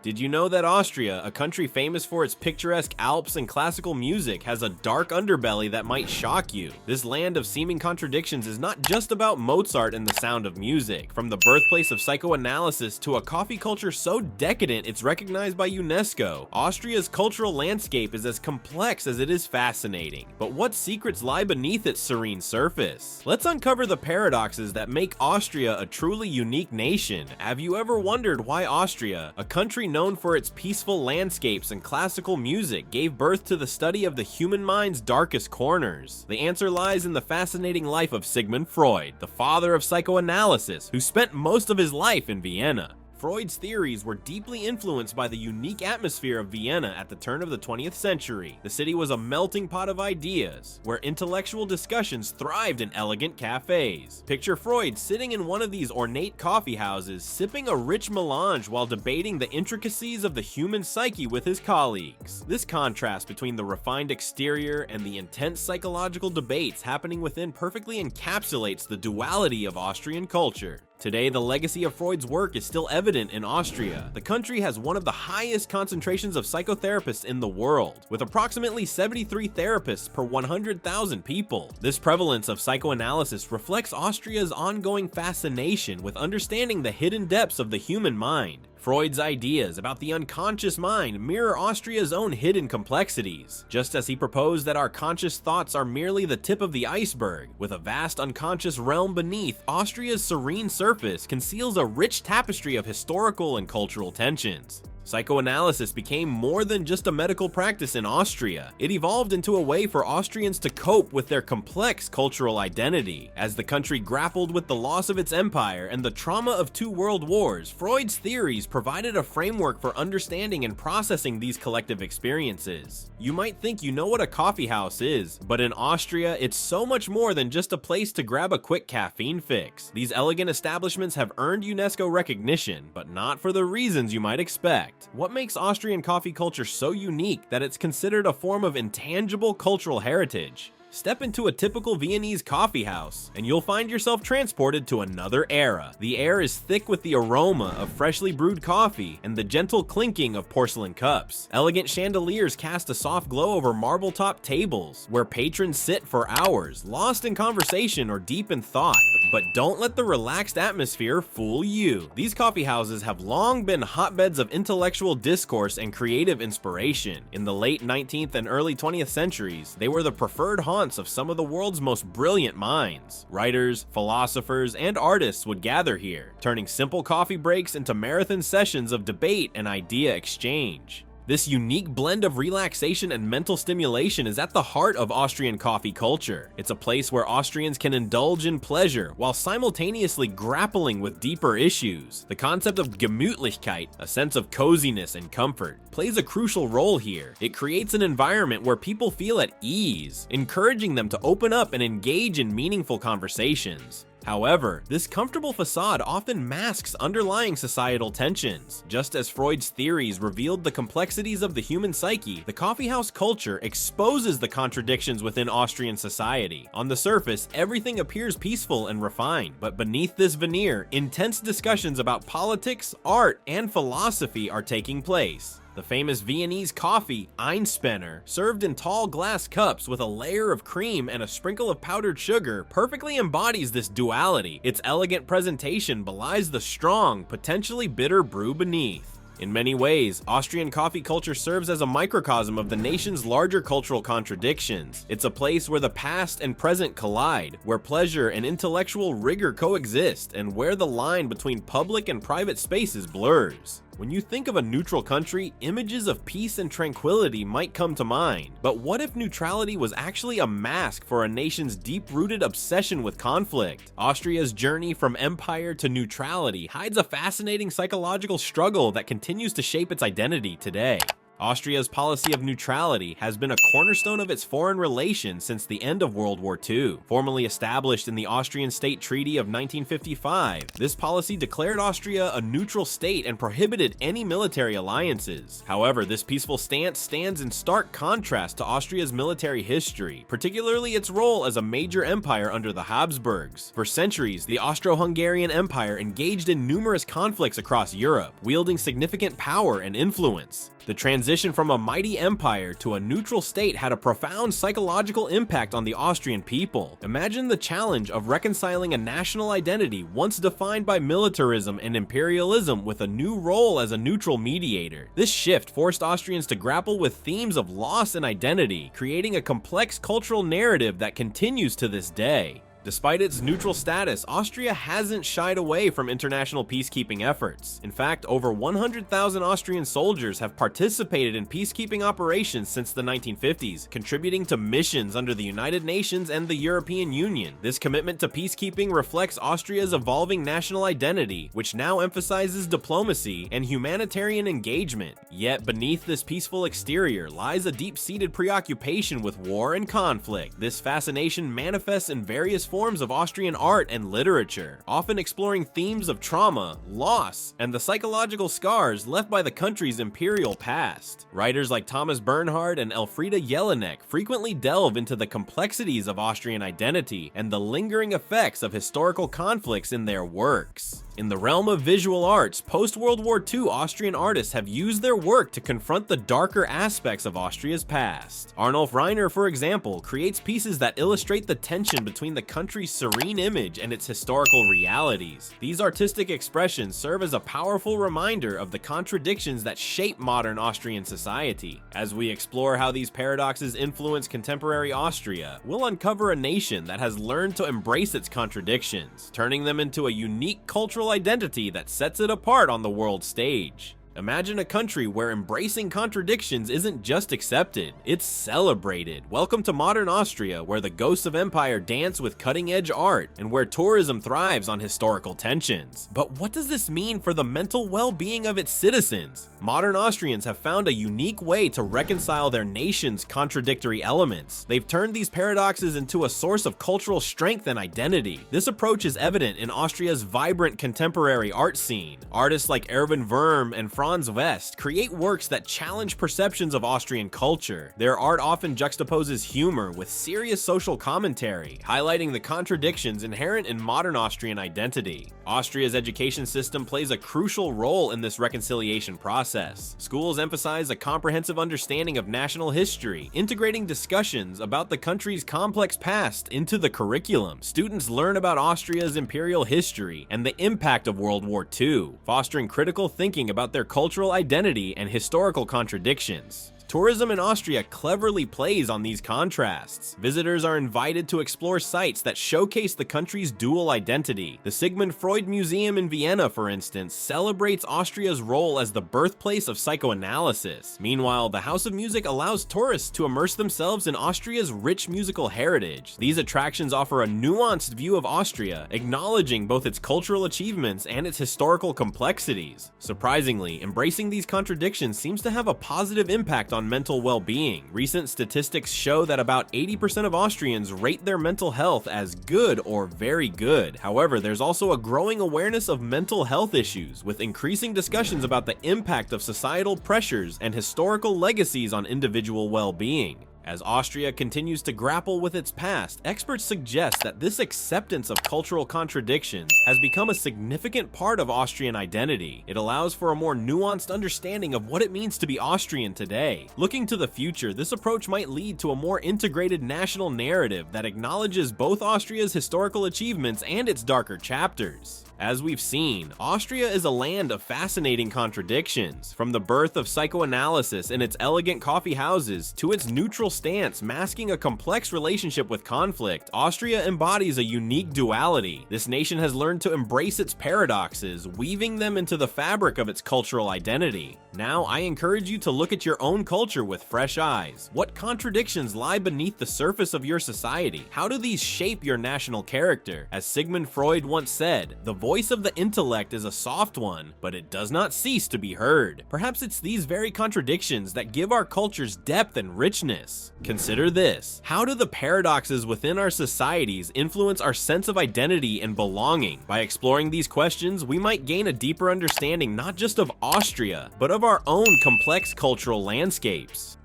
Did you know that Austria, a country famous for its picturesque Alps and classical music, has a dark underbelly that might shock you? This land of seeming contradictions is not just about Mozart and the sound of music. From the birthplace of psychoanalysis to a coffee culture so decadent it's recognized by UNESCO, Austria's cultural landscape is as complex as it is fascinating. But what secrets lie beneath its serene surface? Let's uncover the paradoxes that make Austria a truly unique nation. Have you ever wondered why Austria, a country known for its peaceful landscapes and classical music, gave birth to the study of the human mind's darkest corners? The answer lies in the fascinating life of Sigmund Freud, the father of psychoanalysis, who spent most of his life in Vienna. Freud's theories were deeply influenced by the unique atmosphere of Vienna at the turn of the 20th century. The city was a melting pot of ideas, where intellectual discussions thrived in elegant cafes. Picture Freud sitting in one of these ornate coffee houses, sipping a rich melange while debating the intricacies of the human psyche with his colleagues. This contrast between the refined exterior and the intense psychological debates happening within perfectly encapsulates the duality of Austrian culture. Today, the legacy of Freud's work is still evident in Austria. The country has one of the highest concentrations of psychotherapists in the world, with approximately 73 therapists per 100,000 people. This prevalence of psychoanalysis reflects Austria's ongoing fascination with understanding the hidden depths of the human mind. Freud's ideas about the unconscious mind mirror Austria's own hidden complexities, just as he proposed that our conscious thoughts are merely the tip of the iceberg. With a vast unconscious realm beneath, Austria's serene surface conceals a rich tapestry of historical and cultural tensions. Psychoanalysis became more than just a medical practice in Austria. It evolved into a way for Austrians to cope with their complex cultural identity. As the country grappled with the loss of its empire and the trauma of 2 world wars, Freud's theories provided a framework for understanding and processing these collective experiences. You might think you know what a coffee house is, but in Austria, it's so much more than just a place to grab a quick caffeine fix. These elegant establishments have earned UNESCO recognition, but not for the reasons you might expect. What makes Austrian coffee culture so unique that it's considered a form of intangible cultural heritage? Step into a typical Viennese coffee house, and you'll find yourself transported to another era. The air is thick with the aroma of freshly brewed coffee and the gentle clinking of porcelain cups. Elegant chandeliers cast a soft glow over marble-top tables, where patrons sit for hours, lost in conversation or deep in thought. But don't let the relaxed atmosphere fool you. These coffee houses have long been hotbeds of intellectual discourse and creative inspiration. In the late 19th and early 20th centuries, they were the preferred haunts of some of the world's most brilliant minds. Writers, philosophers, and artists would gather here, turning simple coffee breaks into marathon sessions of debate and idea exchange. This unique blend of relaxation and mental stimulation is at the heart of Austrian coffee culture. It's a place where Austrians can indulge in pleasure while simultaneously grappling with deeper issues. The concept of Gemütlichkeit, a sense of coziness and comfort, plays a crucial role here. It creates an environment where people feel at ease, encouraging them to open up and engage in meaningful conversations. However, this comfortable facade often masks underlying societal tensions. Just as Freud's theories revealed the complexities of the human psyche, the coffeehouse culture exposes the contradictions within Austrian society. On the surface, everything appears peaceful and refined, but beneath this veneer, intense discussions about politics, art, and philosophy are taking place. The famous Viennese coffee, Einspanner, served in tall glass cups with a layer of cream and a sprinkle of powdered sugar, perfectly embodies this duality. Its elegant presentation belies the strong, potentially bitter brew beneath. In many ways, Austrian coffee culture serves as a microcosm of the nation's larger cultural contradictions. It's a place where the past and present collide, where pleasure and intellectual rigor coexist, and where the line between public and private spaces blurs. When you think of a neutral country, images of peace and tranquility might come to mind. But what if neutrality was actually a mask for a nation's deep-rooted obsession with conflict? Austria's journey from empire to neutrality hides a fascinating psychological struggle that continues to shape its identity today. Austria's policy of neutrality has been a cornerstone of its foreign relations since the end of World War II. Formally established in the Austrian State Treaty of 1955, this policy declared Austria a neutral state and prohibited any military alliances. However, this peaceful stance stands in stark contrast to Austria's military history, particularly its role as a major empire under the Habsburgs. For centuries, the Austro-Hungarian Empire engaged in numerous conflicts across Europe, wielding significant power and influence. The transition from a mighty empire to a neutral state had a profound psychological impact on the Austrian people. Imagine the challenge of reconciling a national identity once defined by militarism and imperialism with a new role as a neutral mediator. This shift forced Austrians to grapple with themes of loss and identity, creating a complex cultural narrative that continues to this day. Despite its neutral status, Austria hasn't shied away from international peacekeeping efforts. In fact, over 100,000 Austrian soldiers have participated in peacekeeping operations since the 1950s, contributing to missions under the United Nations and the European Union. This commitment to peacekeeping reflects Austria's evolving national identity, which now emphasizes diplomacy and humanitarian engagement. Yet beneath this peaceful exterior lies a deep-seated preoccupation with war and conflict. This fascination manifests in various forms of Austrian art and literature, often exploring themes of trauma, loss, and the psychological scars left by the country's imperial past. Writers like Thomas Bernhard and Elfriede Jelinek frequently delve into the complexities of Austrian identity and the lingering effects of historical conflicts in their works. In the realm of visual arts, post-World War II Austrian artists have used their work to confront the darker aspects of Austria's past. Arnulf Reiner, for example, creates pieces that illustrate the tension between the country's serene image and its historical realities. These artistic expressions serve as a powerful reminder of the contradictions that shape modern Austrian society. As we explore how these paradoxes influence contemporary Austria, we'll uncover a nation that has learned to embrace its contradictions, turning them into a unique cultural identity that sets it apart on the world stage. Imagine a country where embracing contradictions isn't just accepted, it's celebrated. Welcome to modern Austria, where the ghosts of empire dance with cutting-edge art, and where tourism thrives on historical tensions. But what does this mean for the mental well-being of its citizens? Modern Austrians have found a unique way to reconcile their nation's contradictory elements. They've turned these paradoxes into a source of cultural strength and identity. This approach is evident in Austria's vibrant contemporary art scene. Artists like Erwin Wurm and Franz West create works that challenge perceptions of Austrian culture. Their art often juxtaposes humor with serious social commentary, highlighting the contradictions inherent in modern Austrian identity. Austria's education system plays a crucial role in this reconciliation process. Schools emphasize a comprehensive understanding of national history, integrating discussions about the country's complex past into the curriculum. Students learn about Austria's imperial history and the impact of World War II, fostering critical thinking about their cultural identity and historical contradictions. Tourism in Austria cleverly plays on these contrasts. Visitors are invited to explore sites that showcase the country's dual identity. The Sigmund Freud Museum in Vienna, for instance, celebrates Austria's role as the birthplace of psychoanalysis. Meanwhile, the House of Music allows tourists to immerse themselves in Austria's rich musical heritage. These attractions offer a nuanced view of Austria, acknowledging both its cultural achievements and its historical complexities. Surprisingly, embracing these contradictions seems to have a positive impact on mental well-being. Recent statistics show that about 80% of Austrians rate their mental health as good or very good. However, there's also a growing awareness of mental health issues, with increasing discussions about the impact of societal pressures and historical legacies on individual well-being. As Austria continues to grapple with its past, experts suggest that this acceptance of cultural contradictions has become a significant part of Austrian identity. It allows for a more nuanced understanding of what it means to be Austrian today. Looking to the future, this approach might lead to a more integrated national narrative that acknowledges both Austria's historical achievements and its darker chapters. As we've seen, Austria is a land of fascinating contradictions. From the birth of psychoanalysis in its elegant coffee houses to its neutral stance masking a complex relationship with conflict, Austria embodies a unique duality. This nation has learned to embrace its paradoxes, weaving them into the fabric of its cultural identity. Now, I encourage you to look at your own culture with fresh eyes. What contradictions lie beneath the surface of your society? How do these shape your national character? As Sigmund Freud once said, the voice voice of the intellect is a soft one, but it does not cease to be heard. Perhaps it's these very contradictions that give our cultures depth and richness. Consider this: how do the paradoxes within our societies influence our sense of identity and belonging? By exploring these questions, we might gain a deeper understanding not just of Austria, but of our own complex cultural landscapes.